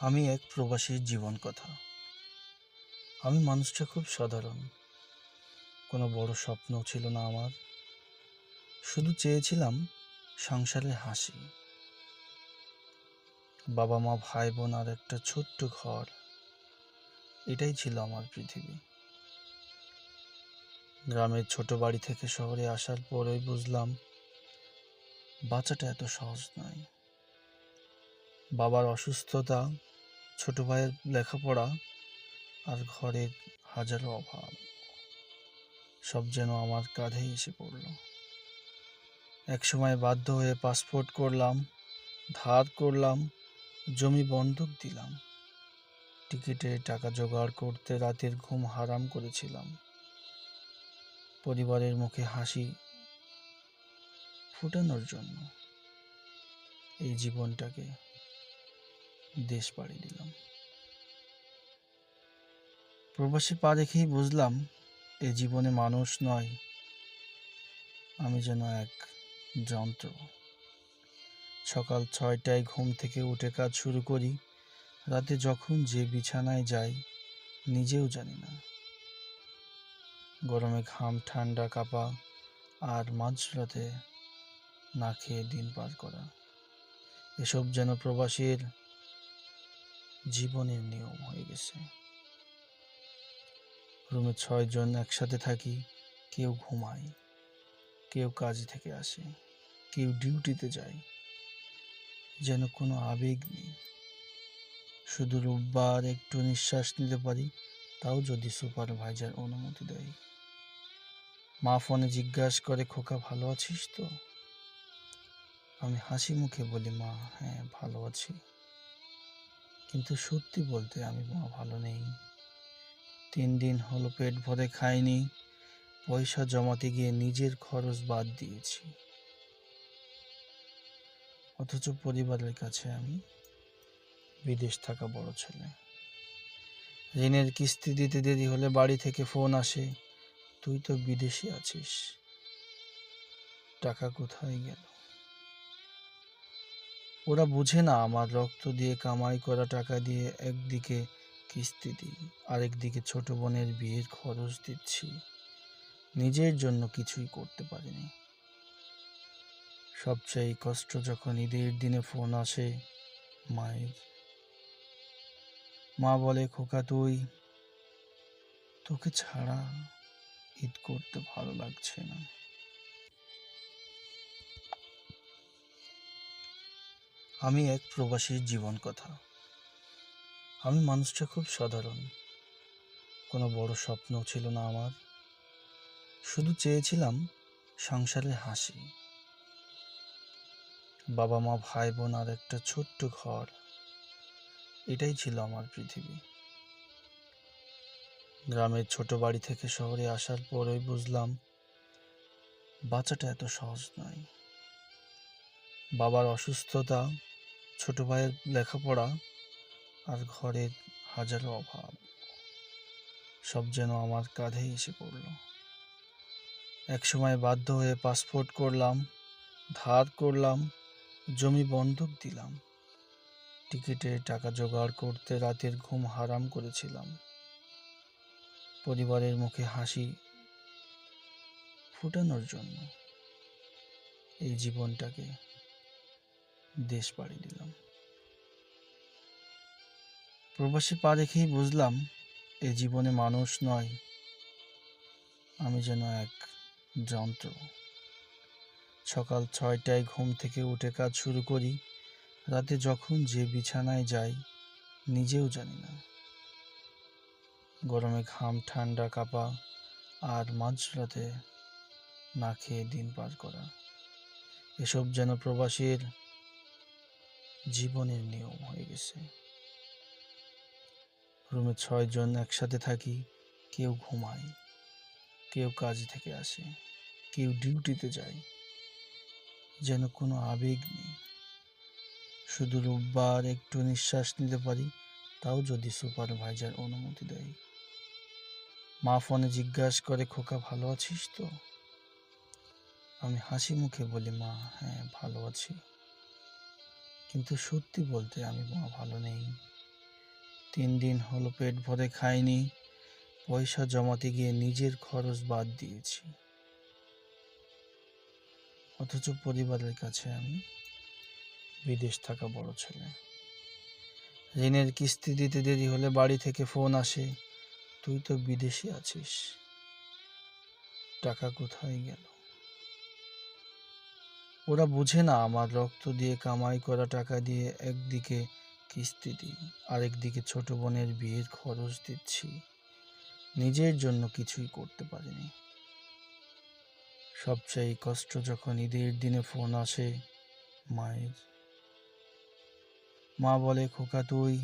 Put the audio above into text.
আমি এক প্রবাসীর জীবন কথা। আমি মানুষটা খুব সাধারণ। কোনো বড় স্বপ্ন ছিল না আমার। শুধু চেয়েছিলাম সংসারের হাসি, বাবা মা ভাই বোন আর একটা ছোট্ট ঘর। এটাই ছিল আমার পৃথিবী। গ্রামের ছোট বাড়ি থেকে শহরে আসার পরেই বুঝলাম বাঁচাটা এত সহজ নয়। বাবার অসুস্থতা, ছোট ভাইয়ের লেখাপড়া আর ঘরের হাজারো অভাব, সব যেন আমার কাঁধেই এসে পড়ল। একসময় বাধ্য হয়ে পাসপোর্ট করলাম, ধার করলাম, জমি বন্ধক দিলাম। টিকিটের টাকা জোগাড় করতে রাতের ঘুম হারাম করেছিলাম। পরিবারের মুখে হাসি ফোটানোর জন্য এই জীবনটাকে দেশ পাড়ি দিলাম। প্রবাসী পা রেখেই বুঝলাম এ জীবনে মানুষ নয়, আমি যেন এক যন্ত্র। সকাল 6টায় ঘুম থেকে উঠে কাজ শুরু করি, রাতে যখন যে বিছানায় যাই নিজেও জানি না। গরমে ঘাম, ঠান্ডা কাঁপা আর মাঝরাতে না খেয়ে দিন পার করা, এসব যেন প্রবাসীর জীবনের নিয়ম হয়ে গেছে। রুমে 6 জন একসাথে থাকি, কেউ ঘুমায়, কেউ কাজ থেকে আসে, কেউ ডিউটিতে যায়, যেন কোনো আবেগ নেই। শুধু রোববার একটু নিঃশ্বাস নিতে পারি, তাও যদি সুপারভাইজার অনুমতি দেয়। মা ফোনে জিজ্ঞাসা করে, খোকা ভালো আছিস তো? আমি হাসি মুখে বলি, মা হ্যাঁ ভালো আছি। কিন্তু সত্যি বলতে আমি মা ভালো নেই। 3 দিন হলো পেট ভরে খাইনি, পয়সা জমাতে গিয়ে নিজের খরচ বাদ দিয়েছি। অথচ পরিবারের কাছে আমি বিদেশ থাকা বড় ছেলে। ঋণের কিস্তি দিতে দেরি হলে বাড়ি থেকে ফোন আসে, তুই তো বিদেশে আছিস, টাকা কোথায় গেল? ওরা বুঝে না আমার রক্ত দিয়ে কামাই করা টাকা দিয়ে একদিকে কিস্তি দিই, আরেকদিকে ছোট বোনের বিয়ের খরচ দিচ্ছি। নিজের জন্য কিছুই করতে পারিনি। সবচেয়ে কষ্ট যখন ঈদের দিনে ফোন আসে মায়ের। মা বলে, খোকা তোকে ছাড়া ঈদ করতে ভালো লাগছে না। আমি এক প্রবাসীর জীবন কথা। আমি মানুষটা খুব সাধারণ। কোনো বড় স্বপ্ন ছিল না আমার। শুধু চেয়েছিলাম সংসারের হাসি, বাবা মা ভাই বোন আর একটা ছোট্ট ঘর। এটাই ছিল আমার পৃথিবী। গ্রামের ছোট বাড়ি থেকে শহরে আসার পরেই বুঝলাম বাঁচাটা এত সহজ নয়। বাবার অসুস্থতা, ছোট ভাইয়ের লেখাপড়া আর ঘরের হাজারো অভাব, সব যেন আমার কাঁধেই এসে পড়ল। একসময় বাধ্য হয়ে পাসপোর্ট করলাম, ধার করলাম, জমি বন্ধক দিলাম। টিকিটের টাকা জোগাড় করতে রাতের ঘুম হারাম করেছিলাম। পরিবারের মুখে হাসি ফোটানোর জন্য এই জীবনটাকে দেশ পাড়ি দিলাম। প্রবাসী পা রেখেই বুঝলাম এ জীবনে মানুষ নয়, আমি যেন এক যন্ত্র। সকাল 6টায় ঘুম থেকে উঠে কাজ শুরু করি, রাতে যখন যে বিছানায় যাই নিজেও জানি না। গরমে ঘাম, ঠান্ডা কাঁপা আর মাঝরাতে না খেয়ে দিন পার করা, এসব যেন প্রবাসীর জীবনের নিয়ম হয়ে গেছে। রুমে 6 জন একসাথে থাকি, কেউ ঘুমায়, কেউ কাজ থেকে আসে, কেউ ডিউটিতে যায়, যেন কোনো আবেগ নেই। শুধু রোববার একটু নিঃশ্বাস নিতে পারি, তাও যদি সুপারভাইজার অনুমতি দেয়। মা ফোনে জিজ্ঞাসা করে, খোকা ভালো আছিস তো? আমি হাসি মুখে বলি, মা হ্যাঁ ভালো আছি। কিন্তু সত্যি বলতে আমি মা ভালো নেই। 3 দিন হলো পেট ভরে খাইনি, পয়সা জমাতে গিয়ে নিজের খরচ বাদ দিয়েছি। অথচ পরিবারের কাছে আমি বিদেশ থাকা বড় ছেলে। ঋণের কিস্তি দিতে দেরি হলে বাড়ি থেকে ফোন আসে, তুই তো বিদেশে আছিস, টাকা কোথায় গেল? ওরা বুঝে না আমার রক্ত দিয়ে কামাই করা টাকা দিয়ে একদিকে কিস্তি দিই, আরেকদিকে ছোট বোনের বিয়ের খরচ দিচ্ছি। নিজের জন্য কিছুই করতে পারিনি। সবচেয়ে কষ্ট যখন ঈদের দিনে ফোন আসে মায়ের। মা বলে, খোকা তুই